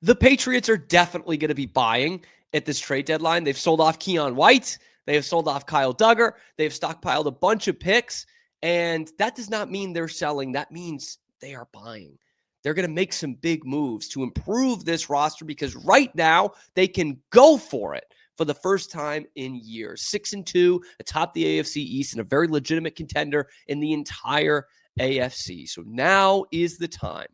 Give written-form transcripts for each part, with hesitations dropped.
The Patriots are definitely going to be buying at this trade deadline. They've sold off Keon White. They have sold off Kyle Duggar. They've stockpiled a bunch of picks. And that does not mean they're selling. That means they are buying. They're going to make some big moves to improve this roster because right now they can go for it for the first time in years. 6-2 atop the AFC East and a very legitimate contender in the entire AFC. So now is the time.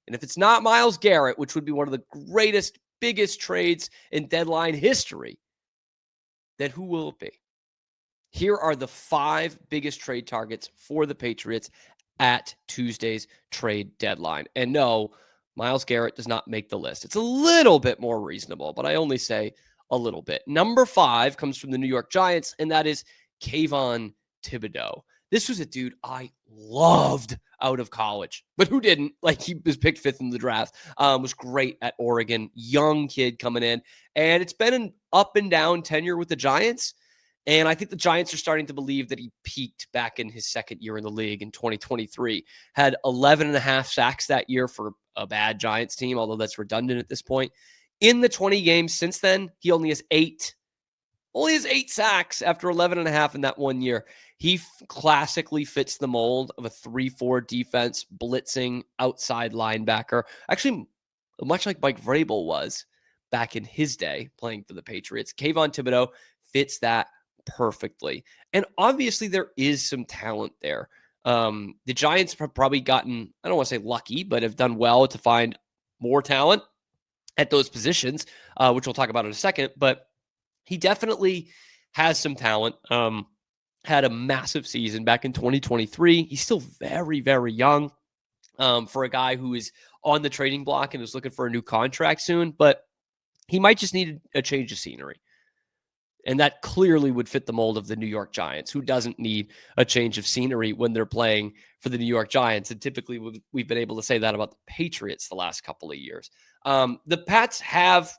And if it's not Myles Garrett, which would be one of the greatest, biggest trades in deadline history, then who will it be? Here are the 5 biggest trade targets for the Patriots at Tuesday's trade deadline. And no, Myles Garrett does not make the list. It's a little bit more reasonable, but I only say a little bit. Number 5 comes from the New York Giants, and that is Kavon Thibodeaux. This was a dude I loved out of college, but who didn't? Like, he was picked 5th in the draft, was great at Oregon, young kid coming in, and it's been an up and down tenure with the Giants. And I think the Giants are starting to believe that he peaked back in his second year in the league in 2023. Had 11 and a half sacks that year for a bad Giants team, although that's redundant at this point. In the 20 games since then, he only has 8 sacks after 11 and a half in that 1 year. He classically fits the mold of a 3-4 defense, blitzing outside linebacker. Actually, much like Mike Vrabel was back in his day playing for the Patriots. Kavon Thibodeaux fits that perfectly. And obviously there is some talent there. The Giants have probably gotten, I don't want to say lucky, but have done well to find more talent at those positions, which we'll talk about in a second. But he definitely has some talent. Had a massive season back in 2023. He's still very, very young for a guy who is on the trading block and is looking for a new contract soon, but he might just need a change of scenery. And that clearly would fit the mold of the New York Giants, who doesn't need a change of scenery when they're playing for the New York Giants. And typically we've been able to say that about the Patriots the last couple of years. The Pats have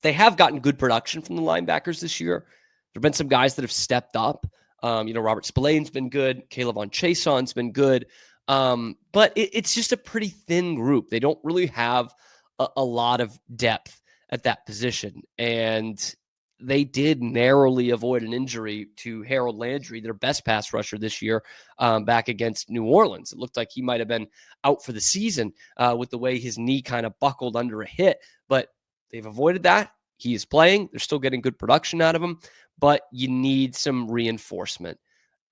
they have gotten good production from the linebackers this year. There have been some guys that have stepped up. Robert Spillane's been good. Kavon Chaisson's been good. But it's just a pretty thin group. They don't really have a lot of depth at that position. And they did narrowly avoid an injury to Harold Landry, their best pass rusher this year, back against New Orleans. It looked like he might have been out for the season with the way his knee kind of buckled under a hit. But they've avoided that. He is playing. They're still getting good production out of him, but you need some reinforcement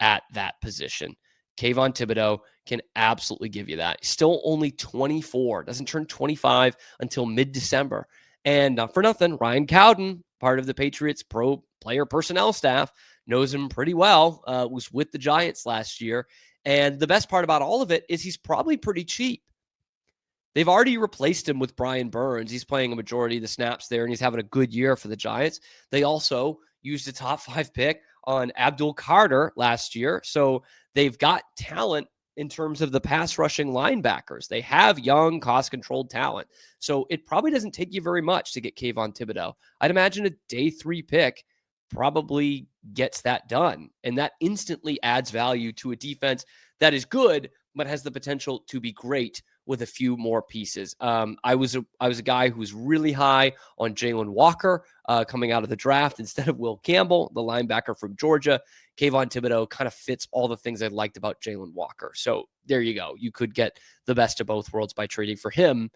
at that position. Kavon Thibodeaux can absolutely give you that. He's still only 24, doesn't turn 25 until mid-December. And not for nothing, Ryan Cowden, part of the Patriots pro player personnel staff, knows him pretty well, was with the Giants last year. And the best part about all of it is he's probably pretty cheap. They've already replaced him with Brian Burns. He's playing a majority of the snaps there, and he's having a good year for the Giants. They also used a top 5 pick on Abdul Carter last year. So they've got talent in terms of the pass rushing linebackers. They have young, cost-controlled talent. So it probably doesn't take you very much to get Kavon Thibodeaux. I'd imagine a day 3 pick probably gets that done. And that instantly adds value to a defense that is good, but has the potential to be great with a few more pieces. I was a guy who was really high on Jalen Walker coming out of the draft instead of Will Campbell, the linebacker from Georgia. Kavon Thibodeaux kind of fits all the things I liked about Jalen Walker. So there you go. You could get the best of both worlds by trading for him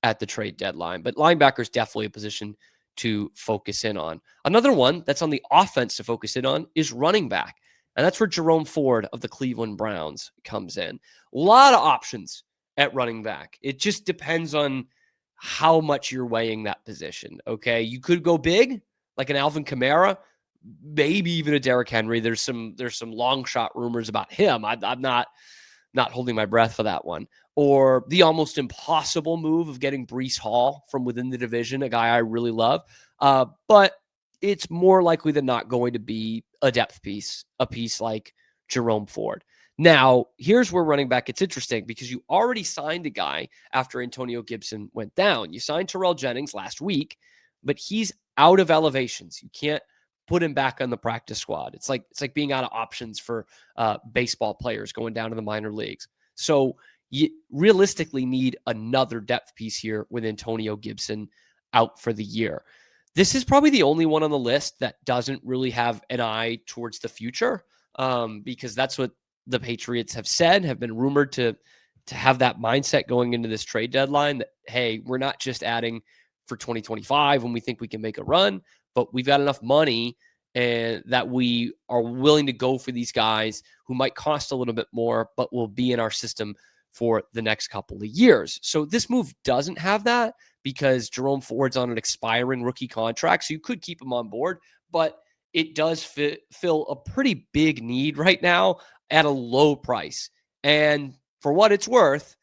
at the trade deadline. But linebacker is definitely a position to focus in on. Another one that's on the offense to focus in on is running back. And that's where Jerome Ford of the Cleveland Browns comes in. A lot of options at running back. It just depends on how much you're weighing that position. Okay. You could go big, like an Alvin Kamara, maybe even a Derrick Henry. There's some long shot rumors about him. I'm not holding my breath for that one. Or the almost impossible move of getting Breece Hall from within the division, a guy I really love. But it's more likely than not going to be a depth piece, a piece like Jerome Ford. Now, here's where running back gets interesting because you already signed a guy after Antonio Gibson went down. You signed Terrell Jennings last week, but he's out of elevations. You can't put him back on the practice squad. It's like being out of options for baseball players going down to the minor leagues. So you realistically need another depth piece here with Antonio Gibson out for the year. This is probably the only one on the list that doesn't really have an eye towards the future, because that's what the Patriots have said, have been rumored to have that mindset going into this trade deadline that, hey, we're not just adding for 2025 when we think we can make a run, but we've got enough money and that we are willing to go for these guys who might cost a little bit more, but will be in our system for the next couple of years. So this move doesn't have that because Jerome Ford's on an expiring rookie contract. So you could keep him on board, but it does fill a pretty big need right now at a low price. And for what it's worth,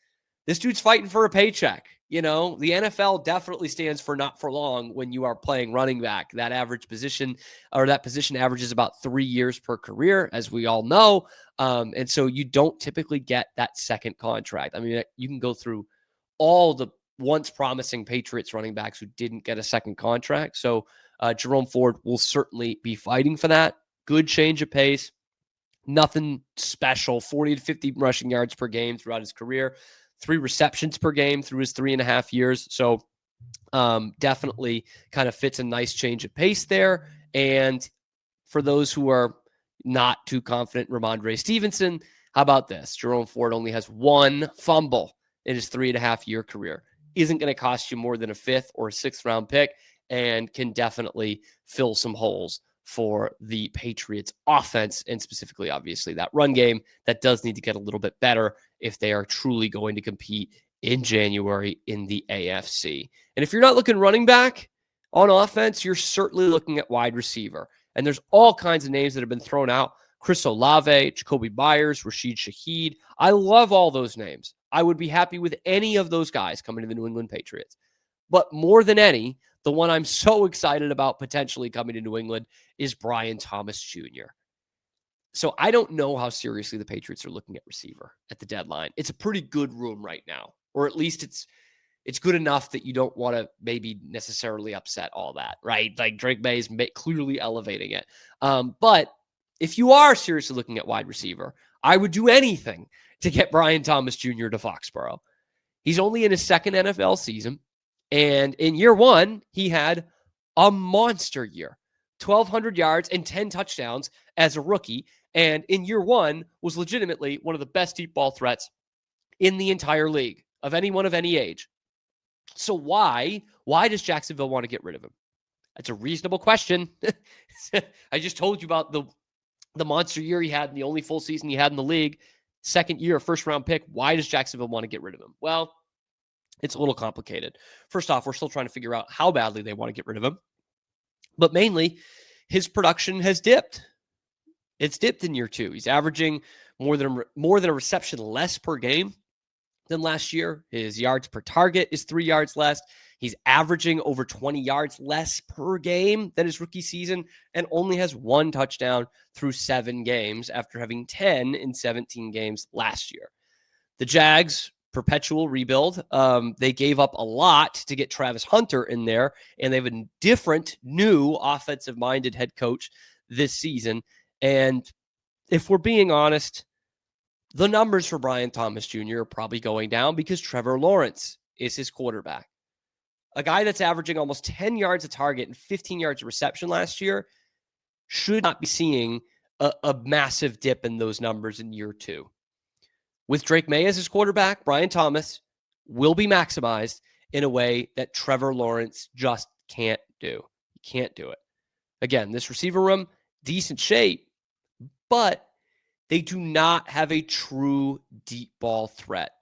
this dude's fighting for a paycheck. The NFL definitely stands for not for long when you are playing running back. That average position, or that position averages about 3 years per career, as we all know. And so you don't typically get that second contract. I mean, you can go through all the once promising Patriots running backs who didn't get a second contract. So Jerome Ford will certainly be fighting for that. Good change of pace. Nothing special, 40 to 50 rushing yards per game throughout his career, 3 receptions per game through his 3.5 years. So definitely kind of fits a nice change of pace there. And for those who are not too confident, Ramondre Stevenson, how about this? Jerome Ford only has 1 fumble in his 3.5-year career. Isn't going to cost you more than a 5th or 6th round pick and can definitely fill some holes for the Patriots offense, and specifically, obviously, that run game that does need to get a little bit better if they are truly going to compete in January in the AFC. And if you're not looking running back on offense, you're certainly looking at wide receiver. And there's all kinds of names that have been thrown out. Chris Olave, Jacoby Myers, Rashid Shaheed. I love all those names. I would be happy with any of those guys coming to the New England Patriots. But more than any, the one I'm so excited about potentially coming to New England is Brian Thomas Jr. So I don't know how seriously the Patriots are looking at receiver at the deadline. It's a pretty good room right now, or at least it's good enough that you don't want to maybe necessarily upset all that, right? Like Drake May is clearly elevating it. But if you are seriously looking at wide receiver, I would do anything to get Brian Thomas Jr. to Foxborough. He's only in his 2nd NFL season. And in year 1, he had a monster year, 1,200 yards and 10 touchdowns as a rookie. And in year 1 was legitimately one of the best deep ball threats in the entire league of anyone of any age. So why does Jacksonville want to get rid of him? That's a reasonable question. I just told you about the monster year he had and the only full season he had in the league. 2nd year, 1st round pick. Why does Jacksonville want to get rid of him? Well, it's a little complicated. First off, we're still trying to figure out how badly they want to get rid of him. But mainly, his production has dipped. It's dipped in year 2. He's averaging more than a reception less per game than last year. His yards per target is 3 yards less. He's averaging over 20 yards less per game than his rookie season and only has 1 touchdown through 7 games after having 10 in 17 games last year. The Jags, perpetual rebuild. They gave up a lot to get Travis Hunter in there, and they have a different, new offensive-minded head coach this season. And if we're being honest, the numbers for Brian Thomas Jr. are probably going down because Trevor Lawrence is his quarterback. A guy that's averaging almost 10 yards a target and 15 yards of reception last year should not be seeing a massive dip in those numbers in year 2. With Drake May as his quarterback, Brian Thomas will be maximized in a way that Trevor Lawrence just can't do. He can't do it. Again, this receiver room, decent shape, but they do not have a true deep ball threat.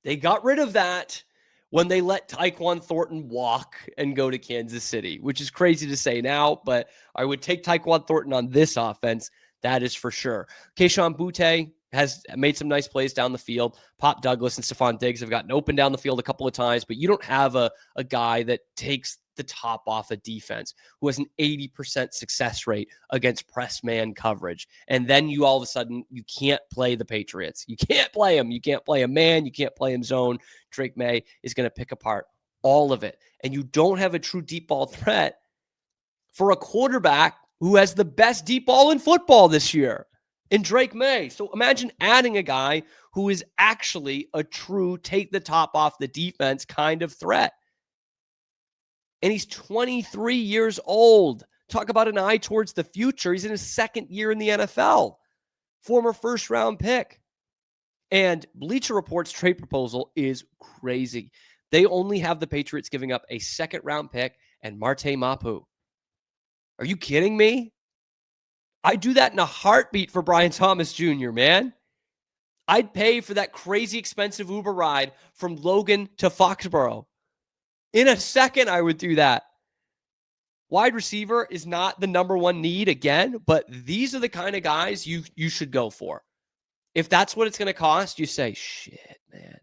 They got rid of that when they let Tyquan Thornton walk and go to Kansas City, which is crazy to say now, but I would take Tyquan Thornton on this offense. That is for sure. Kayshon Boutte has made some nice plays down the field. Pop Douglas and Stephon Diggs have gotten open down the field a couple of times, but you don't have a guy that takes the top off a defense who has an 80% success rate against press man coverage. And then you all of a sudden, you can't play the Patriots. You can't play them. You can't play a man. You can't play him zone. Drake May is going to pick apart all of it. And you don't have a true deep ball threat for a quarterback who has the best deep ball in football this year. in Drake May. So imagine adding a guy who is actually a true take the top off the defense kind of threat. And he's 23 years old. Talk about an eye towards the future. He's in his second year in the NFL. Former first-round pick. And Bleacher Report's trade proposal is crazy. They only have the Patriots giving up a second-round pick and Marte Mapu. Are you kidding me? I'd do that in a heartbeat for Brian Thomas Jr., man. I'd pay for that crazy expensive Uber ride from Logan to Foxborough. In a second, I would do that. Wide receiver is not the number one need again, but these are the kind of guys you should go for. If that's what it's going to cost, you say, shit, man.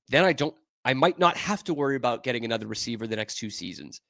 Then I might not have to worry about getting another receiver the next 2 seasons.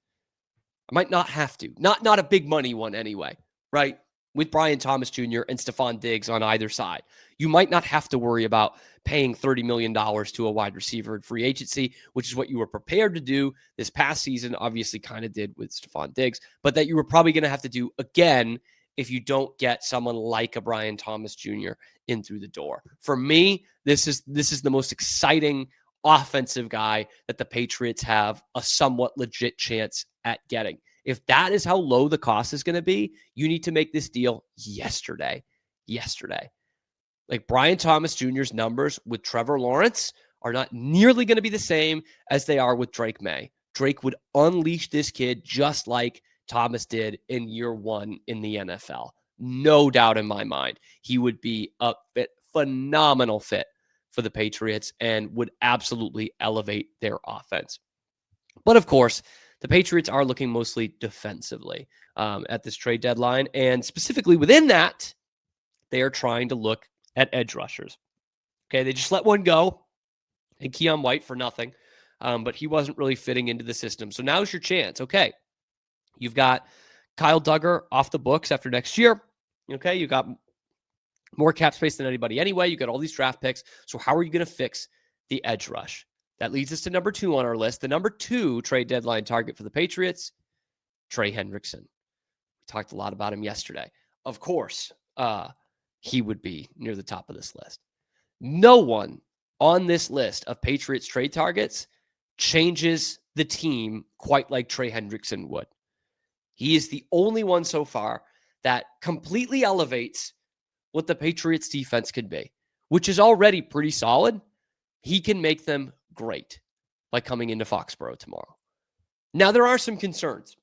I might not have to. Not a big money one anyway, right? With Brian Thomas Jr. and Stephon Diggs on either side. You might not have to worry about paying $30 million to a wide receiver in free agency, which is what you were prepared to do this past season, obviously kind of did with Stephon Diggs, but that you were probably going to have to do again if you don't get someone like a Brian Thomas Jr. in through the door. For me, this is the most exciting offensive guy that the Patriots have a somewhat legit chance at getting. If that is how low the cost is going to be, you need to make this deal yesterday. Like Brian Thomas Jr.'s numbers with Trevor Lawrence are not nearly going to be the same as they are with Drake May. Drake would unleash this kid just like Thomas did in year 1 in the NFL. No doubt in my mind. He would be a phenomenal fit for the Patriots and would absolutely elevate their offense. But of course, the Patriots are looking mostly defensively at this trade deadline. And specifically within that, they are trying to look at edge rushers. Okay, they just let one go and Keion White for nothing, but he wasn't really fitting into the system. So now's your chance. Okay, you've got Kyle Duggar off the books after next year. Okay, you got more cap space than anybody anyway. You got all these draft picks. So how are you going to fix the edge rush? That leads us to number 2 on our list. The number 2 trade deadline target for the Patriots, Trey Hendrickson. We talked a lot about him yesterday. Of course, he would be near the top of this list. No one on this list of Patriots trade targets changes the team quite like Trey Hendrickson would. He is the only one so far that completely elevates what the Patriots defense could be, which is already pretty solid. He can make them great by coming into Foxborough tomorrow. Now, there are some concerns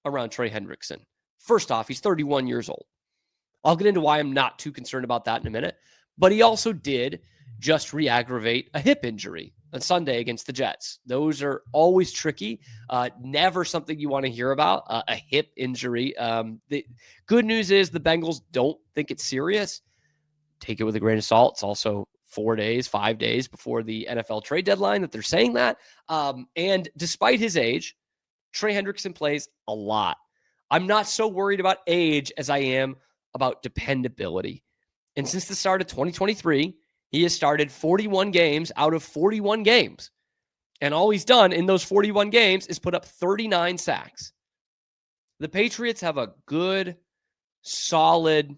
around Trey Hendrickson. First off, he's 31 years old. I'll get into why I'm not too concerned about that in a minute. But he also did just re-aggravate a hip injury on Sunday against the Jets. Those are always tricky. Never something you want to hear about, a hip injury. The good news is the Bengals don't think it's serious. Take it with a grain of salt. It's also 5 days before the NFL trade deadline that they're saying that. And despite his age, Trey Hendrickson plays a lot. I'm not so worried about age as I am about dependability. And since the start of 2023, he has started 41 games out of 41 games. And all he's done in those 41 games is put up 39 sacks. The Patriots have a good, solid,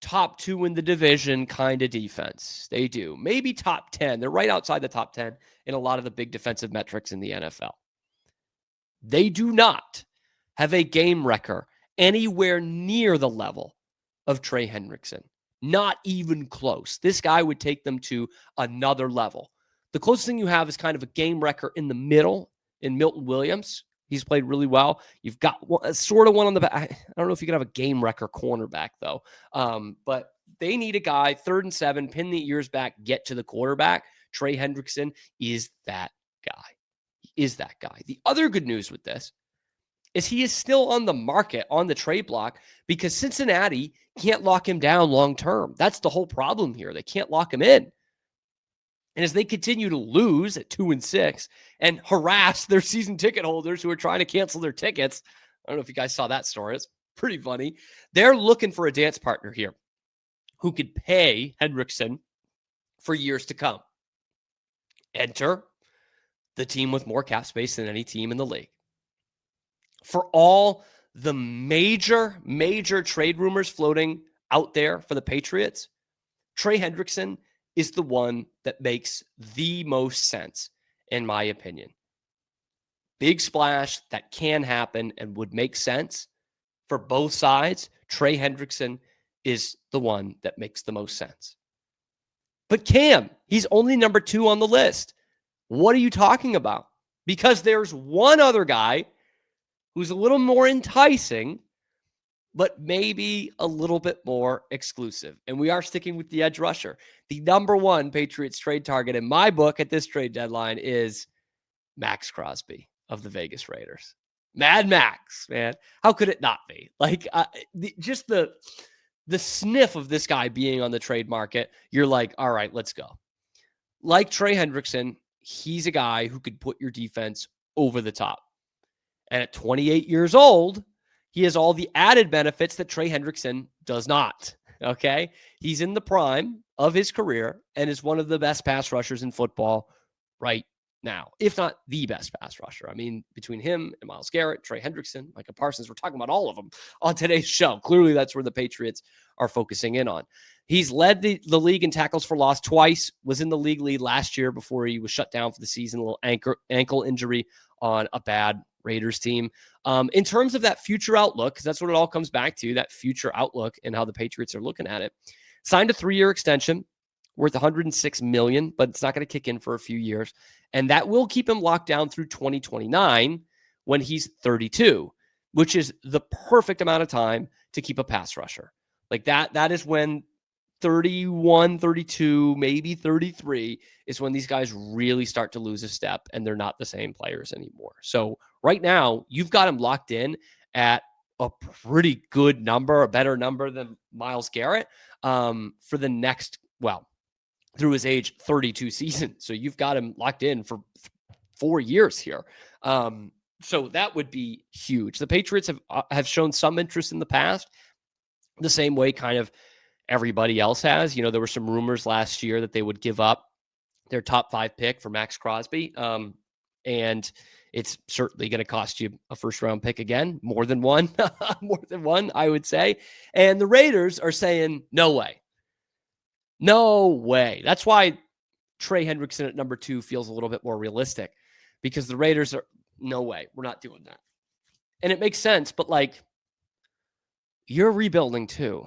top 2 in the division kind of defense. They do. Maybe top 10. They're right outside the top 10 in a lot of the big defensive metrics in the NFL. They do not have a game wrecker anywhere near the level of Trey Hendrickson. Not even close. This guy would take them to another level. The closest thing you have is kind of a game wrecker in the middle in Milton Williams. He's played really well. You've got sort of one on the back. I don't know if you can have a game wrecker cornerback, though. But they need a guy, 3rd and 7, pin the ears back, get to the quarterback. Trey Hendrickson is that guy. The other good news with this is he is still on the market, on the trade block, because Cincinnati can't lock him down long term. That's the whole problem here. They can't lock him in. And as they continue to lose at 2-6 and harass their season ticket holders who are trying to cancel their tickets, I don't know if you guys saw that story. It's pretty funny. They're looking for a dance partner here who could pay Hendrickson for years to come. Enter the team with more cap space than any team in the league. For all the major trade rumors floating out there for the Patriots, Trey Hendrickson is the one that makes the most sense, in my opinion. Big splash that can happen and would make sense for both sides. Trey Hendrickson is the one that makes the most sense. But Cam, he's only number 2 on the list. What are you talking about? Because there's one other guy who's a little more enticing, but maybe a little bit more exclusive. And we are sticking with the edge rusher. The number 1 Patriots trade target in my book at this trade deadline is Maxx Crosby of the Vegas Raiders. Mad Max, man. How could it not be? Like, just the sniff of this guy being on the trade market, you're like, all right, let's go. Like Trey Hendrickson, he's a guy who could put your defense over the top. And at 28 years old, he has all the added benefits that Trey Hendrickson does not. Okay? He's in the prime of his career and is one of the best pass rushers in football right now, if not the best pass rusher. I mean, between him and Myles Garrett, Trey Hendrickson, Micah Parsons, we're talking about all of them on today's show. Clearly, that's where the Patriots are focusing in on. He's led the league in tackles for loss twice, was in the league lead last year before he was shut down for the season, a little ankle injury on a bad Raiders team. In terms of that future outlook, because that's what it all comes back to, that future outlook and how the Patriots are looking at it. Signed a 3-year extension worth $106 million, but it's not going to kick in for a few years. And that will keep him locked down through 2029 when he's 32, which is the perfect amount of time to keep a pass rusher. Like that is when 31, 32, maybe 33 is when these guys really start to lose a step and they're not the same players anymore. So right now, you've got him locked in at a pretty good number, a better number than Myles Garrett for the next, through his age 32 season. So you've got him locked in for 4 years here. So that would be huge. The Patriots have shown some interest in the past, the same way kind of everybody else has. You know, there were some rumors last year that they would give up their top 5 pick for Maxx Crosby. And it's certainly going to cost you a first-round pick again, more than one, I would say. And the Raiders are saying, no way. No way. That's why Trey Hendrickson at number 2 feels a little bit more realistic, because the Raiders are, no way, we're not doing that. And it makes sense, but like, you're rebuilding too.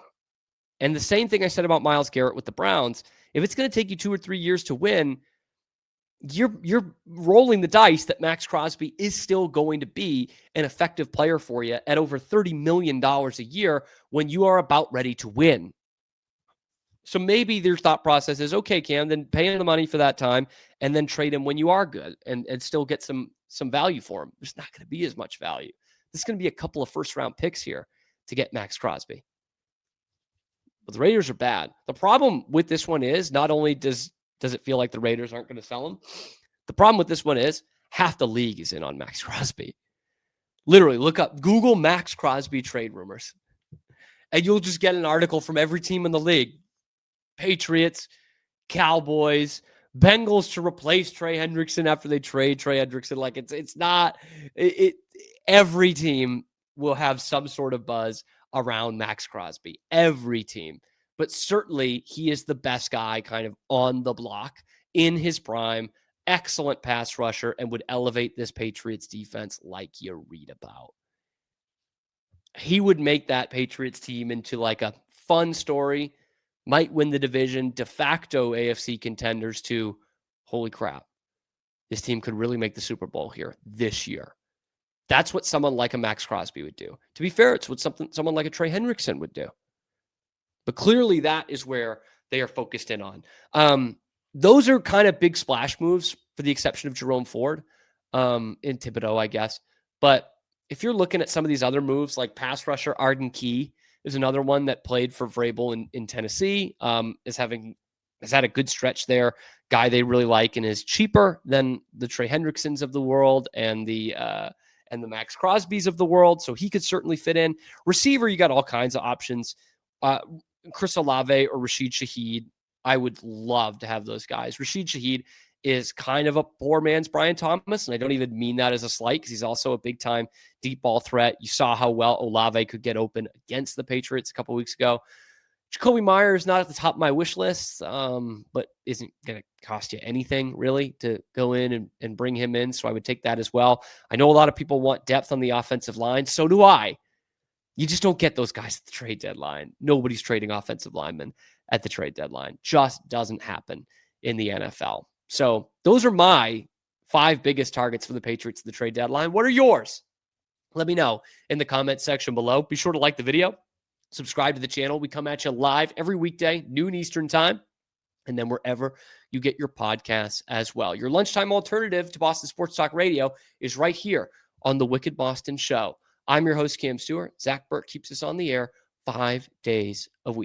And the same thing I said about Myles Garrett with the Browns, if it's going to take you 2 or 3 years to win, you're rolling the dice that Maxx Crosby is still going to be an effective player for you at over $30 million a year when you are about ready to win. So maybe their thought process is, okay, Cam, then pay him the money for that time and then trade him when you are good and still get some value for him. There's not going to be as much value. There's going to be a couple of first-round picks here to get Maxx Crosby. But the Raiders are bad. The problem with this one is not only does it feel like the Raiders aren't going to sell him, the problem with this one is half the league is in on Maxx Crosby. Literally, Google Maxx Crosby trade rumors, and you'll just get an article from every team in the league. Patriots, Cowboys, Bengals to replace Trey Hendrickson after they trade Trey Hendrickson. Like it's not every team will have some sort of buzz around Maxx Crosby. Every team. But certainly he is the best guy kind of on the block in his prime. Excellent pass rusher and would elevate this Patriots defense like you read about. He would make that Patriots team into like a fun story, might win the division, de facto AFC contenders to, holy crap, this team could really make the Super Bowl here this year. That's what someone like a Maxx Crosby would do. To be fair, it's what someone like a Trey Hendrickson would do. But clearly that is where they are focused in on. Those are kind of big splash moves for the exception of Jerome Ford in Thibodeaux, I guess. But if you're looking at some of these other moves, like pass rusher Arden Key is another one that played for Vrabel in Tennessee, has had a good stretch there. Guy they really like and is cheaper than the Trey Hendricksons of the world and the Maxx Crosbys of the world. So he could certainly fit in. Receiver, you got all kinds of options. Chris Olave or Rashid Shaheed. I would love to have those guys. Rashid Shaheed is kind of a poor man's Brian Thomas, and I don't even mean that as a slight because he's also a big-time deep ball threat. You saw how well Olave could get open against the Patriots a couple weeks ago. Jacoby Myers not at the top of my wish list, but isn't going to cost you anything really to go in and bring him in. So I would take that as well. I know a lot of people want depth on the offensive line. So do I. You just don't get those guys at the trade deadline. Nobody's trading offensive linemen at the trade deadline. Just doesn't happen in the NFL. So those are my 5 biggest targets for the Patriots at the trade deadline. What are yours? Let me know in the comment section below. Be sure to like the video. Subscribe to the channel. We come at you live every weekday, noon Eastern time, and then wherever you get your podcasts as well. Your lunchtime alternative to Boston Sports Talk Radio is right here on the Wicked Boston Show. I'm your host, Cam Stuart. Zach Burt keeps us on the air 5 days a week.